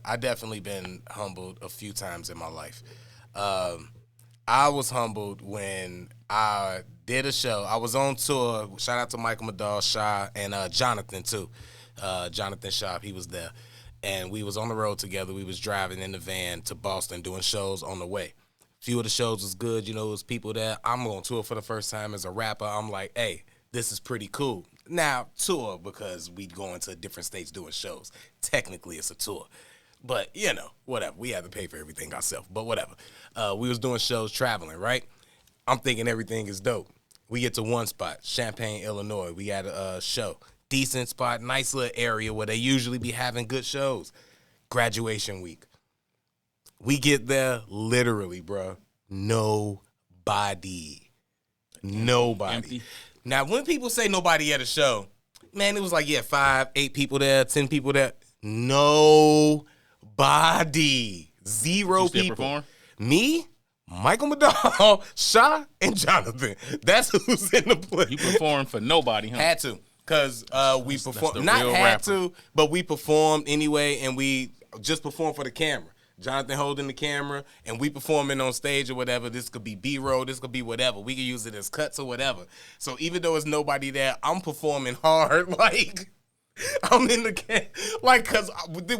I definitely been humbled a few times in my life. I was humbled when I did a show. I was on tour. Shout out to Michael Madal, Shaw, and Jonathan too. Jonathan Shaw, he was there. And we was on the road together. We was driving in the van to Boston doing shows on the way. Few of the shows was good. You know, it was people there. I'm on tour for the first time as a rapper. I'm like, hey, this is pretty cool. Now, tour because we going to different states doing shows. Technically, it's a tour. But, you know, whatever. We had to pay for everything ourselves. But whatever. We was doing shows traveling, right? I'm thinking everything is dope. We get to one spot, Champaign, Illinois. We had a show. Decent spot, nice little area where they usually be having good shows. Graduation week. We get there, literally, bro. Nobody. Empty. Now, when people say nobody at a show, man, it was like, 5, 8 people there, 10 people there. Nobody. 0 people. Perform? Me, Michael Madal, Shaw, and Jonathan. That's who's in the place. You performed for nobody, huh? Had to, because we performed. Not real had rapper. to, but we performed anyway, and we just performed for the camera. Jonathan holding the camera, and we performing on stage or whatever. This could be B-roll, this could be whatever. We could use it as cuts or whatever. So even though there's nobody there, I'm performing hard, like I'm in the because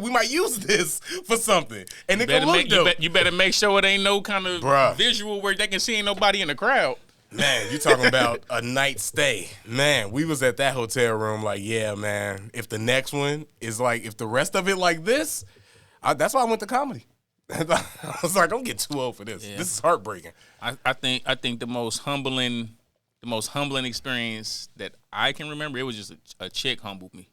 we might use this for something, and it can look dope. You better make sure it ain't no kind of Bruh. visual where they can see ain't nobody in the crowd. Man, you talking about a night stay. Man, we was at that hotel room like, yeah, man, if the next one is like, if the rest of it like this, that's why I went to comedy. I was like, I'm getting too old for this. Yeah. This is heartbreaking. I think the most humbling experience that I can remember, it was just a chick humbled me.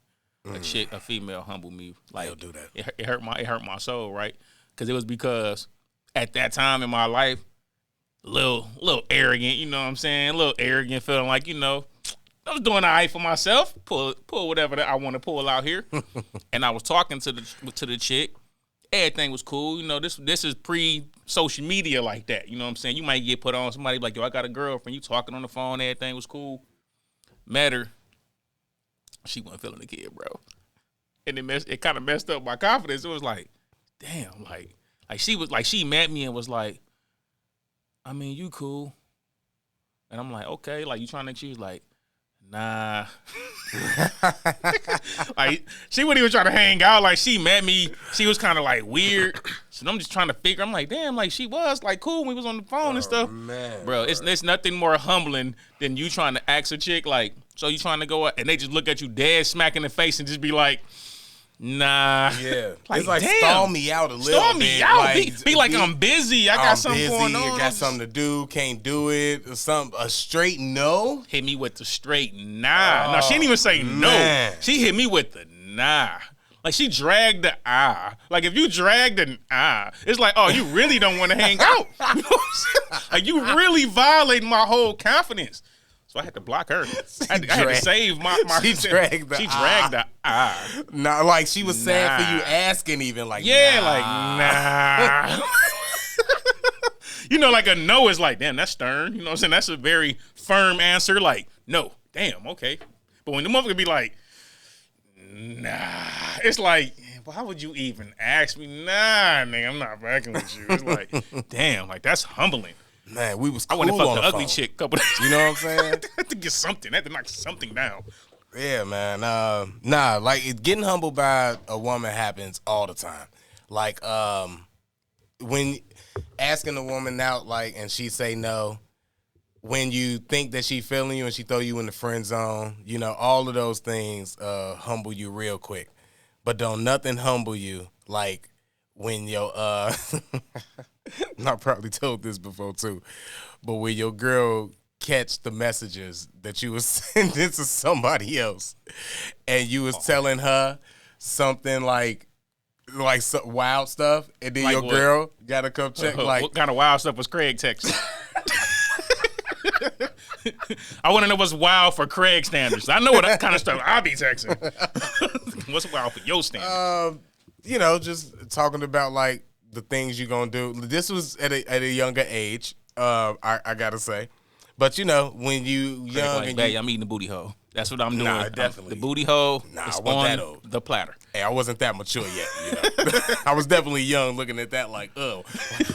A female humbled me. Like, they'll do that. It hurt my soul, right? Because at that time in my life, a little arrogant, you know what I'm saying? A little arrogant, feeling like, you know, I was doing all right for myself, pull whatever that I want to pull out here. And I was talking to the chick. Everything was cool. You know, this is pre-social media like that. You know what I'm saying? You might get put on, somebody like, yo, I got a girlfriend. You talking on the phone, everything was cool. Met her. She wasn't feeling the kid, bro. And it kind of messed up my confidence. It was like, damn, like she met me and was like, I mean, you cool. And I'm like, okay, like you trying to, she was like, nah. Like she wasn't even trying to hang out. Like she met me, she was kind of like weird. So I'm just trying to figure. I'm like, damn, like she was like cool when we was on the phone and stuff. Man, bro, it's nothing more humbling than you trying to ask a chick like, so you trying to go out, and they just look at you dead smack in the face and just be like, nah. Yeah. Like, it's like, damn. stall me out a little bit. Stall me out. Like, be like, I'm busy. I got something going on. I got something to do. Can't do it. Or a straight no. Hit me with the straight nah. No, she didn't even say man. no. She hit me with the nah. Like, she dragged the ah. Like, if you dragged an ah, it's like, oh, you really don't want to hang out. You know what I'm saying? Like, you really violating my whole confidence. So I had to block her. I had to save my She dragged the ah. Nah, like she was sad for you asking even like, yeah, nah. like, nah. You know, like a no is like, damn, that's stern. You know what I'm saying? That's a very firm answer. Like, no, damn, okay. But when the motherfucker be like, nah, it's like, why would you even ask me? Nah, nigga, I'm not backing with you. It's like, damn, like that's humbling. Man, we was cool. I want to fuck on the the ugly phone. chick a couple days. You know what I'm saying? I had to get something. I had to knock something down. Yeah, man. Nah, like getting humbled by a woman happens all the time. Like, when asking a woman out, like, and she say no, when you think that she feeling you and she throw you in the friend zone, you know, all of those things humble you real quick. But don't nothing humble you like when your I probably told this before too, but when your girl catch the messages that you was sending to somebody else, and you was telling her something like some wild stuff, and then Like your what? girl gotta come check. Like, what kind of wild stuff was Craig texting? I want to know what's wild for Craig standards. I know what kind of stuff I be texting. What's wild for your standards? you know, just talking about like the things you gonna do. This was at a younger age. I gotta say, but you know, when you young Like, and babe, you, I'm eating the booty hole. That's what I'm doing. Nah, definitely. The booty hole Nah, is I wasn't on that old. the platter. Hey, I wasn't that mature yet. I was definitely young looking at that like, oh,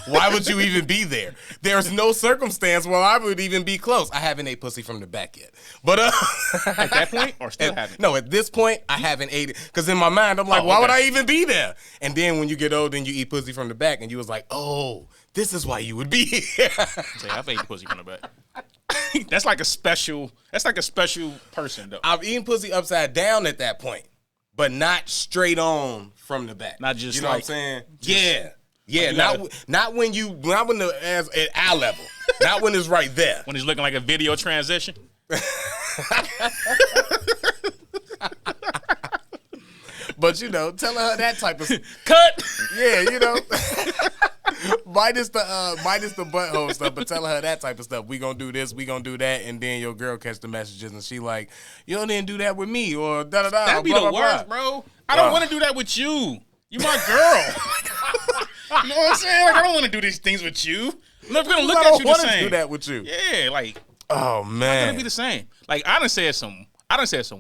why would you even be there? There's no circumstance where I would even be close. I haven't ate pussy from the back yet. But At that point, or still haven't? No, at this point, I haven't ate it. Because in my mind, I'm like, why would I even be there? And then when you get older and you eat pussy from the back, and you was like, oh, this is why you would be here. Say, I've eaten pussy from the back. That's like a special person, though. I've eaten pussy upside down at that point, but not straight on from the back. Not just you know like, what I'm saying? Yeah. Like not when the as at eye level. Not when it's right there. When it's looking like a video transition. But telling her that type of Cut. Yeah, minus the butthole stuff, but telling her that type of stuff. We gonna do this, we gonna do that, and then your girl catch the messages and she like, you didn't do that with me, or da da da. That'd be the worst, bro. I don't want to do that with you. You my girl. You know what I'm saying? Like, I don't want to do these things with you. I'm never gonna look at you the same. I don't want to do that with you. Yeah, like. Oh man, it's gonna be the same. Like I done said some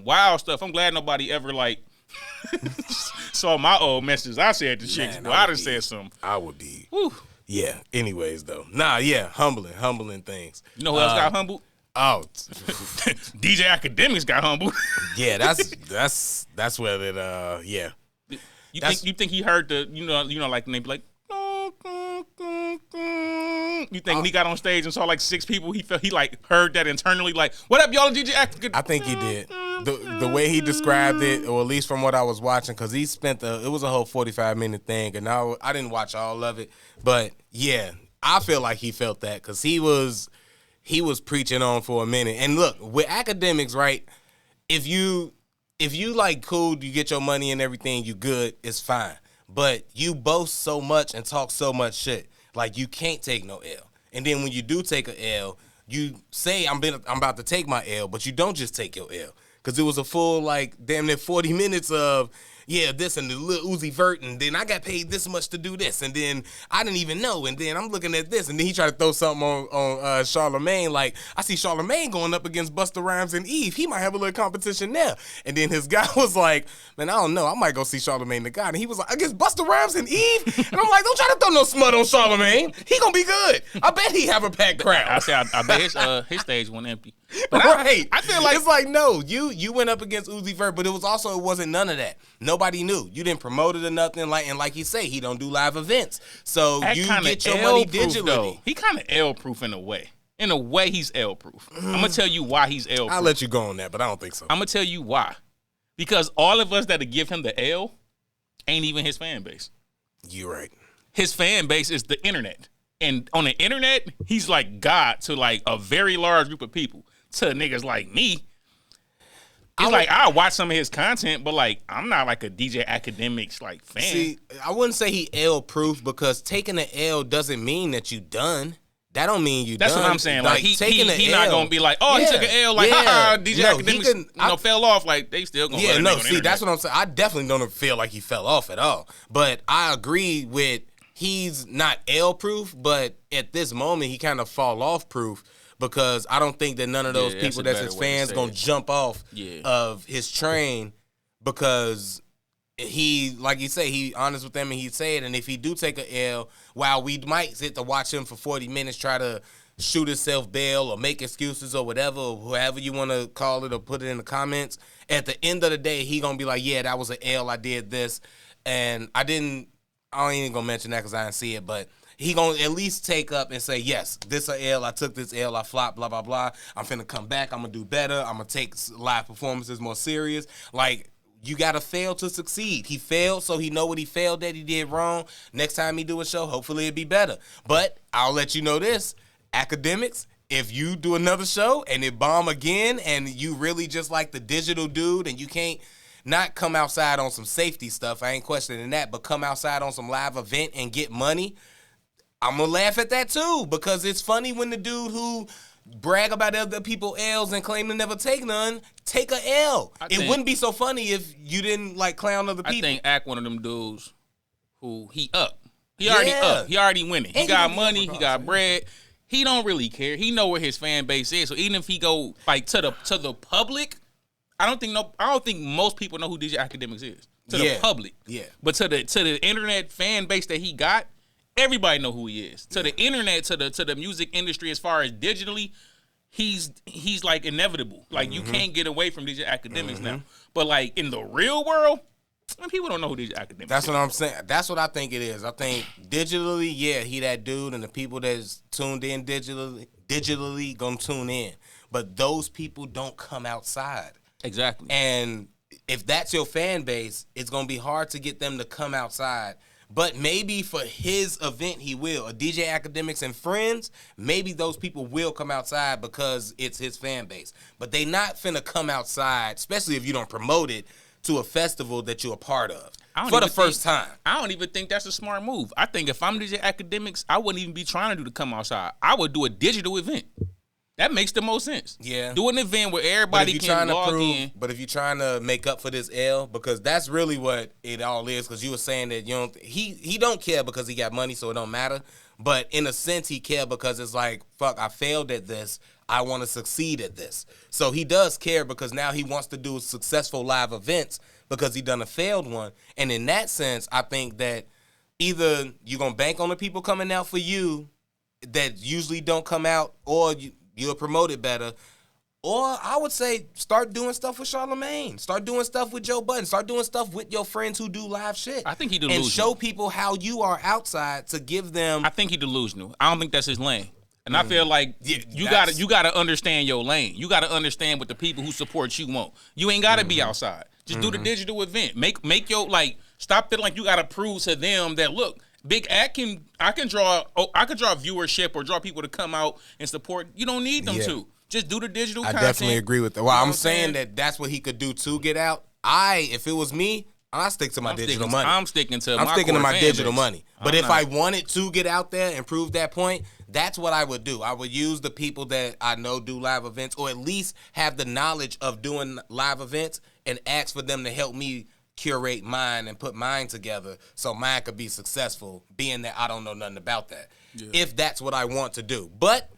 wild stuff. I'm glad nobody ever like saw my old messages I said to chicks, but I done said some. I would be. Whew. Yeah. Anyways, though, humbling things. You know who else got humbled? Oh, DJ Akademiks got humbled. Yeah, that's where it. Yeah. You think he heard the like when they be like. You think when he got on stage and saw like 6 people, he like heard that internally, like, "What up, y'all?" DJ Akademiks. I think he did. The way he described it, or at least from what I was watching, because he spent it was a whole 45-minute thing, and I didn't watch all of it, but yeah, I feel like he felt that because he was preaching on for a minute. And look, with Akademiks, right? If you like cool, you get your money and everything, you good, it's fine. But you boast so much and talk so much shit, like you can't take no L. And then when you do take a L, you say I'm about to take my L, but you don't just take your L. Because it was a full, like, damn near 40 minutes of, this and the little Uzi Vert, and then I got paid this much to do this, and then I didn't even know, and then I'm looking at this, and then he tried to throw something on Charlemagne, like, I see Charlemagne going up against Busta Rhymes and Eve. He might have a little competition there. And then his guy was like, man, I don't know. I might go see Charlemagne the God. And he was like, against Busta Rhymes and Eve? And I'm like, don't try to throw no smut on Charlemagne. He gonna be good. I bet he have a packed crowd. I bet his stage went empty. But right. I feel like it's like, no, you went up against Uzi Vert, but it wasn't none of that. Nobody knew. You didn't promote it or nothing. Like he say, he don't do live events. So that you get your money digitally. Though. He kind of L-proof in a way. In a way, he's L-proof. I'm going to tell you why he's L-proof. I'll let you go on that, but I don't think so. I'm going to tell you why. Because all of us that give him the L ain't even his fan base. You're right. His fan base is the internet. And on the internet, he's like God to like a very large group of people. To niggas like me, I watch some of his content, but like I'm not like a DJ Akademiks like fan. See, I wouldn't say he L proof because taking an L doesn't mean that you done. That don't mean you That's done. What I'm saying. Like he L, not gonna be like, oh, he took an L. Like, DJ Akademiks fell off. Like they still gonna. Yeah, no. See, that's what I'm saying. I definitely don't feel like he fell off at all. But I agree with he's not L proof, but at this moment he kind of fall off proof. Because I don't think that none of those people that's his fans gonna jump off of his train because he, like you say, he honest with them and he said, and if he do take a L, while we might sit to watch him for 40 minutes try to shoot himself bail or make excuses or whatever, or whoever you want to call it or put it in the comments, at the end of the day, he gonna be like, yeah, that was an L, I did this, and I ain't even gonna mention that because I didn't see it, but he gonna at least take up and say, yes, this a L, I took this L, I flopped, blah, blah, blah. I'm finna come back, I'm gonna do better, I'm gonna take live performances more serious. Like, you gotta fail to succeed. He failed, so he know what he failed at, he did wrong. Next time he do a show, hopefully it'll be better. But I'll let you know this, Akademiks, if you do another show and it bomb again and you really just like the digital dude and you can't not come outside on some safety stuff, I ain't questioning that, but come outside on some live event and get money, I'm going to laugh at that too because it's funny when the dude who brag about other people L's and claim to never take none, take a L. It wouldn't be so funny if you didn't like clown other people. I think Act one of them dudes who he up. He already up. He already winning. He got money. He got bread. He don't really care. He know where his fan base is. So even if he go like to the public, I don't think most people know who DJ Akademiks is to the public. Yeah. But to the internet fan base that he got, everybody know who he is. To the internet, to the music industry, as far as digitally, he's like inevitable. Like you can't get away from DJ Akademiks now. But like in the real world, people don't know who DJ Akademiks is. That's what I'm saying. That's what I think it is. I think digitally, yeah, he that dude, and the people that's tuned in digitally gonna tune in. But those people don't come outside. Exactly. And if that's your fan base, it's gonna be hard to get them to come outside. But maybe for his event, he will. A DJ Akademiks and friends, maybe those people will come outside because it's his fan base. But they not finna come outside, especially if you don't promote it, to a festival that you're a part of for the first time. I don't even think that's a smart move. I think if I'm DJ Akademiks, I wouldn't even be trying to do the come outside. I would do a digital event. That makes the most sense. Yeah. Do an event where everybody can log in. But if you're trying to make up for this L, because that's really what it all is, because you were saying that you don't, he don't care because he got money, so it don't matter. But in a sense, he care because it's like, fuck, I failed at this. I want to succeed at this. So he does care because now he wants to do successful live events because he done a failed one. And in that sense, I think that either you're going to bank on the people coming out for you that usually don't come out, or you'll promote it better. Or I would say start doing stuff with Charlemagne. Start doing stuff with Joe Budden. Start doing stuff with your friends who do live shit. I think he delusional. And show people how you are outside to give them. I think he delusional. I don't think that's his lane. And I feel like you gotta understand your lane. You gotta understand what the people who support you want. You ain't gotta be outside. Just do the digital event. Make your stop feeling like you gotta prove to them that look, Big Act I can draw viewership or draw people to come out and support. You don't need them to. Just do the digital content. I definitely agree with that. Well, I'm saying that that's what he could do to get out. If it was me, I stick to my digital money. I'm sticking to my digital money. But if I wanted to get out there and prove that point, that's what I would do. I would use the people that I know do live events, or at least have the knowledge of doing live events, and ask for them to help me curate mine and put mine together so mine could be successful, being that I don't know nothing about that. Yeah. If that's what I want to do. But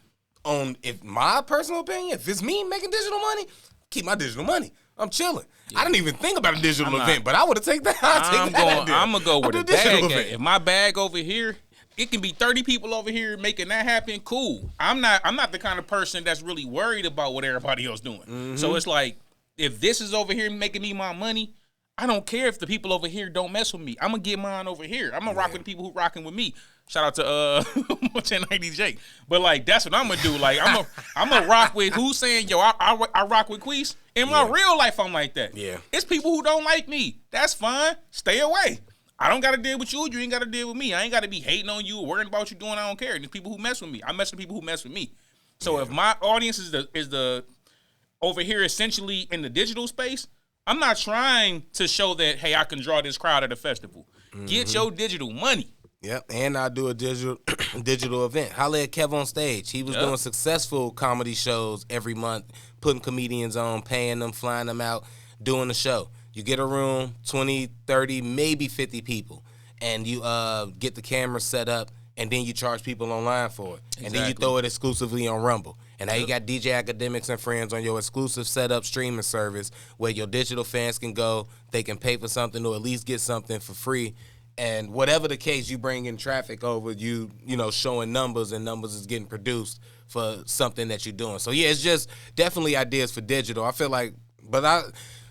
if my personal opinion, if it's me making digital money, keep my digital money. I'm chilling. Yeah. I didn't even think about a digital event, but I would have taken that. I'm going to go where the bag at. If my bag over here, it can be 30 people over here making that happen, cool. I'm not the kind of person that's really worried about what everybody else doing. Mm-hmm. So it's like, if this is over here making me my money, I don't care if the people over here don't mess with me. I'm going to get mine over here. I'm going to rock with the people who rocking with me. Shout out to 1090 Jake. But like, that's what I'm going to do. Like, I'm going to rock with who's saying, yo, I rock with Queese. In my real life, I'm like that. Yeah. It's people who don't like me. That's fine. Stay away. I don't got to deal with you. You ain't got to deal with me. I ain't got to be hating on you or worrying about what you doing. I don't care. There's people who mess with me. I mess with people who mess with me. So if my audience is the over here essentially in the digital space, I'm not trying to show that, hey, I can draw this crowd at a festival. Mm-hmm. Get your digital money. Yep, and I'll do a digital event. Holla at Kev on Stage. He was doing successful comedy shows every month, putting comedians on, paying them, flying them out, doing the show. You get a room, 20, 30, maybe 50 people, and you get the camera set up, and then you charge people online for it. Exactly. And then you throw it exclusively on Rumble. And now you got DJ Akademiks and friends on your exclusive setup streaming service where your digital fans can go, they can pay for something or at least get something for free. And whatever the case, you bring in traffic over, you know, showing numbers, and numbers is getting produced for something that you're doing. So, yeah, it's just definitely ideas for digital. I feel like,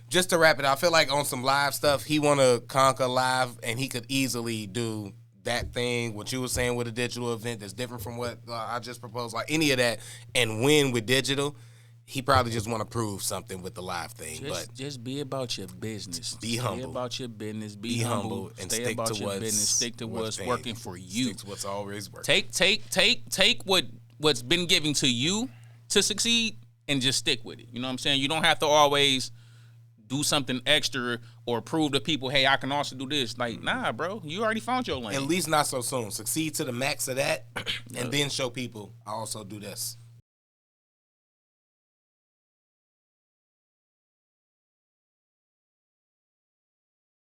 just to wrap it up, I feel like on some live stuff, he want to conquer live, and he could easily do that thing, what you were saying with a digital event that's different from what I just proposed, like any of that, and win with digital. He probably just want to prove something with the live thing. Just be about your business. Be humble. Stay about your business. Be humble and stay stick about to your business. Stick to what's working for you. Stick to what's always working. Take what's been given to you to succeed and just stick with it. You know what I'm saying? You don't have to always do something extra or prove to people, hey, I can also do this. Like, nah, bro, you already found your lane. At least not so soon. Succeed to the max of that, and then show people I also do this.